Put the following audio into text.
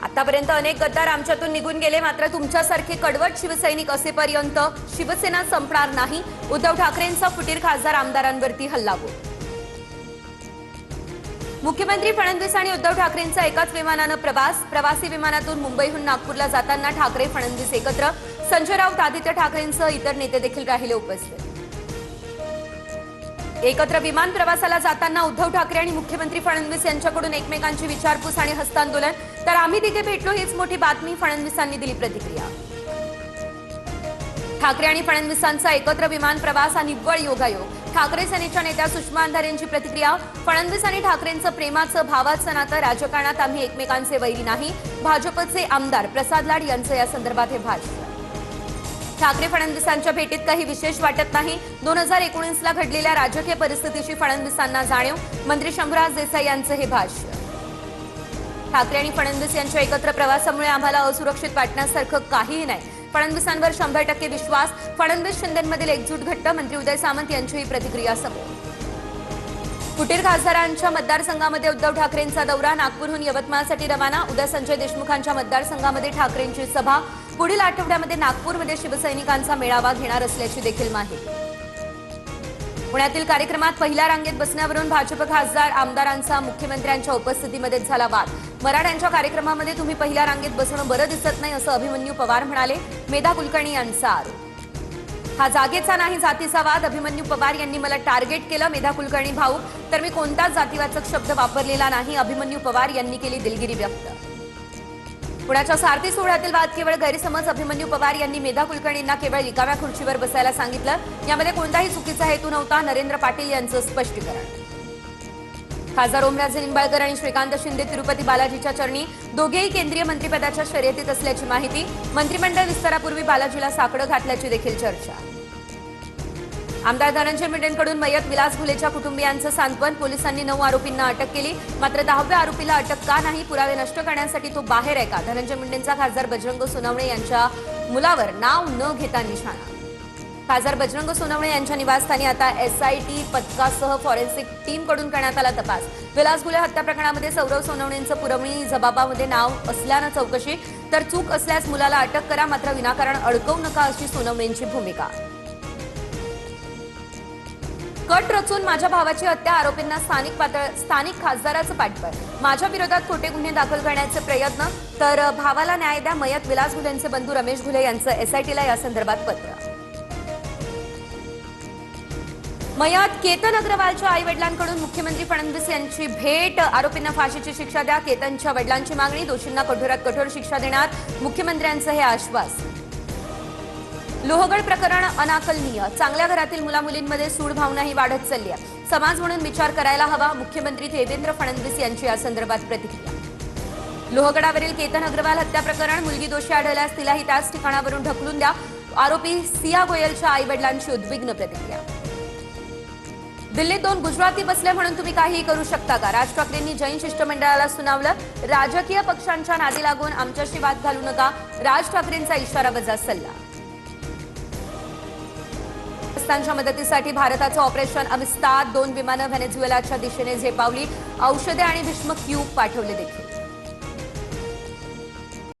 आतापर्यंत अनेक गद्दार आमच्यातून निघून गेले, मात्र तुमच्यासारखे कडवट शिवसैनिक असेपर्यंत शिवसेना संपणार नाही. उद्धव ठाकरेंचा फुटीर खासदार आमदारांवरती हल्लाबोल. मुख्यमंत्री फडणवीस आणि उद्धव ठाकरेंचा एकाच विमानानं प्रवासी विमानातून मुंबईहून नागपूरला जाताना ठाकरे फडणवीस एकत्र. संजय राऊत, आदित्य ठाकरेंसह इतर नेते देखील राहिले उपस्थित. एकत्र विमान प्रवासाला जाताना उद्धव ठाकरे आणि मुख्यमंत्री फडणवीस यांच्याकडून एकमेकांची विचारपूस आणि हस्तांदोलन. तर आम्ही तिथे भेटलो हीच मोठी बातमी, फडणवीसांनी दिली प्रतिक्रिया. ठाकरे आणि फडणवीसांचा एकत्र विमान प्रवास हा निव्वळ योगायोग. ठाकरे सेनेच्या नेत्या सुषमा अंधारे यांची प्रतिक्रिया. फडणवीस आणि ठाकरेंचं प्रेमाचं भावाचं नातं, राजकारणात आम्ही एकमेकांचे वैरी नाही. भाजपचे आमदार प्रसाद लाड यांचं या संदर्भात हे भाष्य. ठाकरे फडणवीसांच्या भेटीत काही विशेष वाटत नाही. 2019ला घडलेल्या राजकीय परिस्थितीची फडणवीसांना जाणीव. मंत्री शंभूराज देसाई यांचं हे भाष्य. ठाकरे आणि फडणवीस यांच्या एकत्र प्रवासामुळे आम्हाला असुरक्षित वाटण्यासारखं काहीही नाही. फडणवीसांवर 100% विश्वास. फडणवीस शिंदेमधील एकजूट घट्ट. मंत्री उदय सामंत यांचीही प्रतिक्रिया समोर. फुटीर खासदारांच्या मतदारसंघामध्ये उद्धव ठाकरेंचा दौरा. नागपूरहून यवतमाळसाठी रवाना. उद्या संजय देशमुखांच्या मतदारसंघामध्ये ठाकरेंची सभा. पुढील आठवड्यामध्ये नागपूरमध्ये शिवसैनिकांचा मेळावा घेणार असल्याची देखील माहिती. पुण्यातील कार्यक्रमात पहिल्या रांगेत बसण्यावरून भाजप खासदार आमदारांचा मुख्यमंत्र्यांच्या उपस्थितीमध्ये झाला वाद. मराठ्यांच्या कार्यक्रमामध्ये तुम्ही पहिल्या रांगेत बसणं बरं दिसत नाही असं अभिमन्यू पवार म्हणाले. मेधा कुलकर्णी यांचा आरोप. हा जागेचा नाही जातीचा वाद. अभिमन्यू पवार यांनी मला टार्गेट केलं. मेधा कुलकर्णी भाऊक. तर मी कोणताच जातीवाचक शब्द वापरलेला नाही. अभिमन्यू पवार यांनी केली दिलगिरी व्यक्त. पुण्याच्या सारथी सोहळ्यातील वाद केवळ गैरसमज. अभिमन्यू पवार यांनी मेधा कुलकर्णींना केवळ रिकाम्या खुर्चीवर बसायला सांगितलं. यामध्ये कोणताही चुकीचा हेतू नव्हता. नरेंद्र पाटील यांचं स्पष्टीकरण. खासदार ओमराजे निंबाळकर आणि श्रीकांत शिंदे तिरुपती बालाजीच्या चरणी. दोघेही केंद्रीय मंत्रिपदाच्या शर्यतीत असल्याची माहिती. मंत्रिमंडळ विस्तारापूर्वी बालाजीला साकडं घातल्याची देखील चर्चा. आमदार धनंजय मुंडेंकडून मयत विलास घुलेच्या कुटुंबियांचं सांत्वन. पोलिसांनी 9 आरोपींना अटक केली. मात्र 10व्या आरोपीला अटक का नाही? पुरावे नष्ट करण्यासाठी तो बाहेर आहे का? धनंजय मुंडेंचा खासदार बजरंग सोनवणे यांच्या मुलावर नाव न घेता निशाणा. खासदार बजरंग सोनवणे यांच्या निवासस्थानी आता SIT पथकासह फॉरेन्सिक टीमकडून करण्यात आला तपास. विलास घुले हत्या प्रकरणामध्ये सौरव सोनवणेंचं पुरवणी जबाबामध्ये नाव असल्यानं चौकशी. तर चूक असल्यास मुलाला अटक करा, मात्र विनाकारण अडकवू नका अशी सोनवणेंची भूमिका. कट रचून माझ्या भावाची हत्या. आरोपींना स्थानिक खासदाराचं पाठबळ. माझ्या विरोधात खोटे गुन्हे दाखल करण्याचे प्रयत्न. तर भावाला न्याय द्या. मयत विलास घुलेंचे बंधू रमेश घुले यांचं SITला या संदर्भात पत्र. मयत केतन अग्रवालच्या आई वडिलांकडून मुख्यमंत्री फडणवीस यांची भेट. आरोपींना फाशीची शिक्षा द्या. केतनच्या वडिलांची मागणी. दोषींना कठोरात कठोर शिक्षा देणार मुख्यमंत्र्यांचं हे आश्वासन. लोहगड प्रकरण अनाकलनीय. चांगल्या घरातील मुलामुलींमध्ये सूड भावनाही वाढत चालली आहे. समाज म्हणून विचार करायला हवा. मुख्यमंत्री देवेंद्र फडणवीस यांची या संदर्भात प्रतिक्रिया. लोहगडावरील केतन अग्रवाल हत्या प्रकरण. मुलगी दोषी आढळल्यास तिलाही त्याच ठिकाणावरून ढकलून द्या. आरोपी सिया गोयलच्या आई वडिलांची उद्विग्न प्रतिक्रिया. दिल्लीत 2 गुजराती बसले म्हणून तुम्ही काहीही करू शकता का? राज ठाकरेंनी जैन शिष्टमंडळाला सुनावलं. राजकीय पक्षांच्या नादी लागून आमच्याशी वाद घालू नका. राज ठाकरेंचा इशारा वजा सल्ला. पाकिस्तानच्या मदतीसाठी भारताचं ऑपरेशन अमिस्ताद. 2 विमानं व्हेनेझुएलाच्या दिशेने झेपावली. औषधे आणि भीष्म क्यूब पाठवले देखील.